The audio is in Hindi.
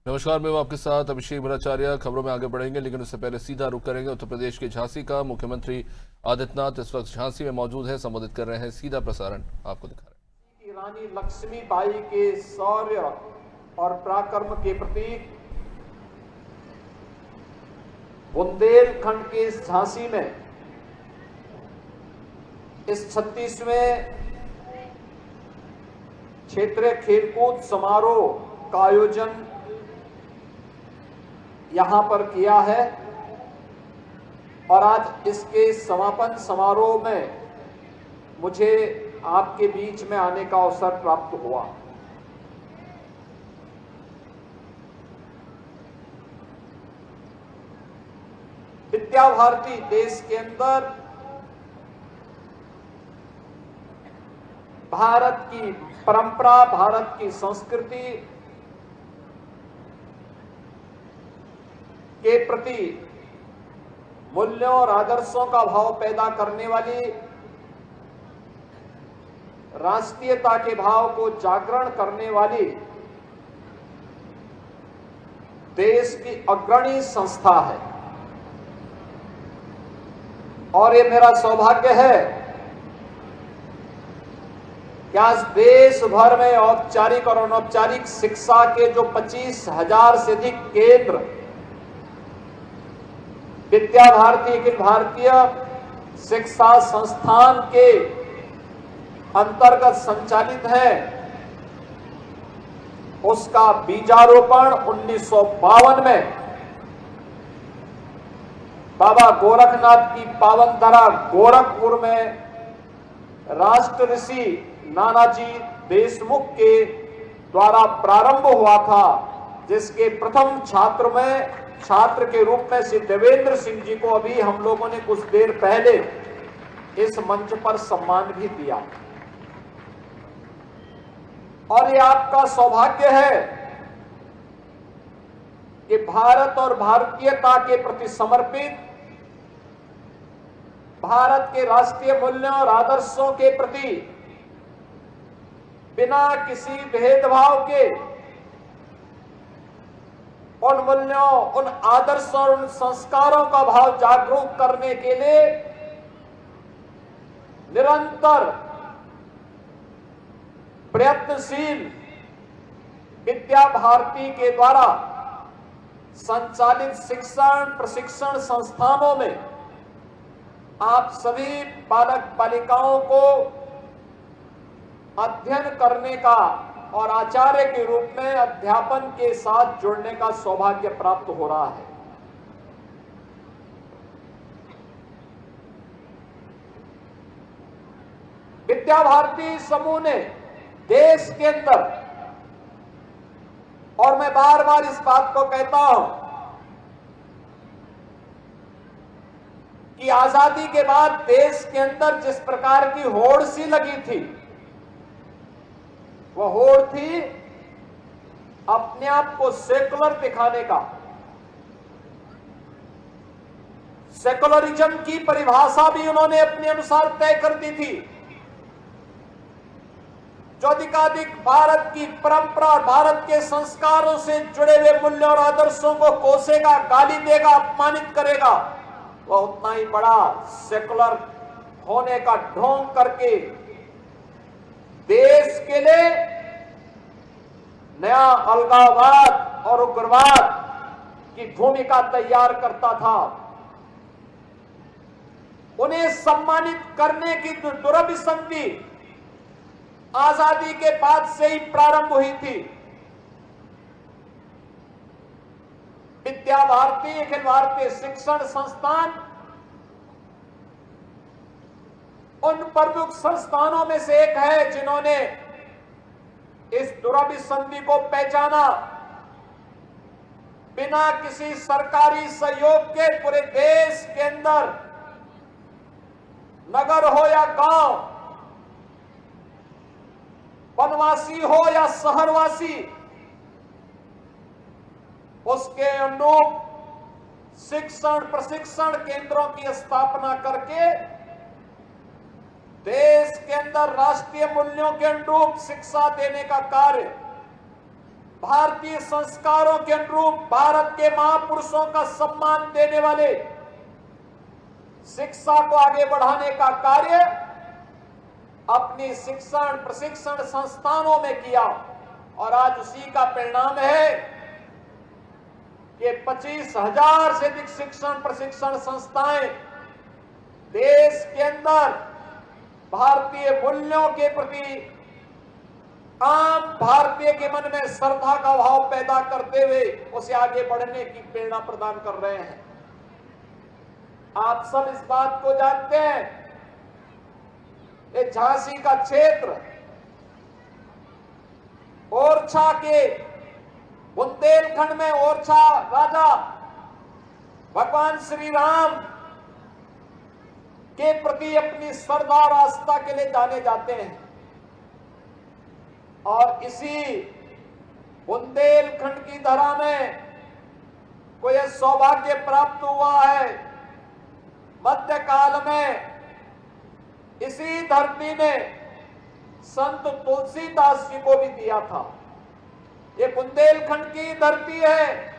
नमस्कार, मैं हूं आपके साथ अभिषेक भट्टाचार्य। खबरों में आगे बढ़ेंगे, लेकिन उससे पहले सीधा रुख करेंगे उत्तर प्रदेश के झांसी का। मुख्यमंत्री आदित्यनाथ इस वक्त झांसी में मौजूद है, संबोधित कर रहे हैं। सीधा प्रसारण आपको दिखा रहे हैं। रानी लक्ष्मीबाई के शौर्य और पराक्रम के प्रतीक बुंदेलखंड के इस झांसी में इस 36वें क्षेत्रीय खेलकूद समारोह का आयोजन यहां पर किया है और आज इसके समापन समारोह में मुझे आपके बीच में आने का अवसर प्राप्त हुआ। विद्या भारती देश के अंदर भारत की परंपरा, भारत की संस्कृति के प्रति मूल्यों और आदर्शों का भाव पैदा करने वाली, राष्ट्रीयता के भाव को जागरण करने वाली देश की अग्रणी संस्था है। और ये मेरा सौभाग्य है कि आज देश भर में औपचारिक और अनौपचारिक शिक्षा के जो 25,000 से अधिक केंद्र विद्या भारती अखिल भारतीय शिक्षा संस्थान के अंतर्गत संचालित है, उसका बीजारोपण 1952 में बाबा गोरखनाथ की पावन धरा गोरखपुर में राष्ट्र ऋषि नानाजी देशमुख के द्वारा प्रारंभ हुआ था, जिसके प्रथम छात्र के रूप में श्री देवेंद्र सिंह जी को अभी हम लोगों ने कुछ देर पहले इस मंच पर सम्मान भी दिया। और ये आपका सौभाग्य है कि भारत और भारतीयता के प्रति समर्पित, भारत के राष्ट्रीय मूल्यों और आदर्शों के प्रति बिना किसी भेदभाव के उन मूल्यों, उन आदर्शों और उन संस्कारों का भाव जागरूक करने के लिए निरंतर प्रयत्नशील विद्या भारती के द्वारा संचालित शिक्षण प्रशिक्षण संस्थानों में आप सभी बालक बालिकाओं को अध्ययन करने का और आचार्य के रूप में अध्यापन के साथ जुड़ने का सौभाग्य प्राप्त हो रहा है। विद्या भारती समूह ने देश के अंदर, और मैं बार बार इस बात को कहता हूं कि आजादी के बाद देश के अंदर जिस प्रकार की होड़ सी लगी थी, वह होड़ थी अपने आप को सेकुलर दिखाने का। सेकुलरिज्म की परिभाषा भी उन्होंने अपने अनुसार तय कर दी थी, जो अधिकाधिक भारत की परंपरा और भारत के संस्कारों से जुड़े हुए मूल्यों और आदर्शों को कोसेगा, गाली देगा, अपमानित करेगा, वह उतना ही बड़ा सेकुलर होने का ढोंग करके देश के लिए नया अलगाववाद और उग्रवाद की भूमिका तैयार करता था। उन्हें सम्मानित करने की दुरभिसंधि आजादी के बाद से ही प्रारंभ हुई थी। विद्या भारती अखिल भारतीय शिक्षण संस्थान उन प्रमुख संस्थानों में से एक है जिन्होंने इस दुरभिसंधि को पहचाना। बिना किसी सरकारी सहयोग के पूरे देश के अंदर, नगर हो या गांव, वनवासी हो या शहरवासी, उसके अनुरूप शिक्षण प्रशिक्षण केंद्रों की स्थापना करके देश के अंदर राष्ट्रीय मूल्यों के अनुरूप शिक्षा देने का कार्य भारतीय संस्कारों के अनुरूप भारत के महापुरुषों का सम्मान देने वाले शिक्षा को आगे बढ़ाने का कार्य अपनी शिक्षण प्रशिक्षण संस्थानों में किया और आज उसी का परिणाम है कि 25,000 से अधिक शिक्षण प्रशिक्षण संस्थाएं देश के अंदर भारतीय मूल्यों के प्रति आम भारतीय के मन में श्रद्धा का भाव पैदा करते हुए उसे आगे बढ़ने की प्रेरणा प्रदान कर रहे हैं। आप सब इस बात को जानते हैं, ये झांसी का क्षेत्र ओरछा के बुंदेलखंड में ओरछा राजा भगवान श्री राम के प्रति अपनी श्रद्धा और आस्था के लिए जाने जाते हैं और इसी बुंदेलखंड की धरा में को यह सौभाग्य प्राप्त हुआ है। मध्यकाल में इसी धरती ने संत तुलसीदास जी को भी दिया था। ये बुंदेलखंड की धरती है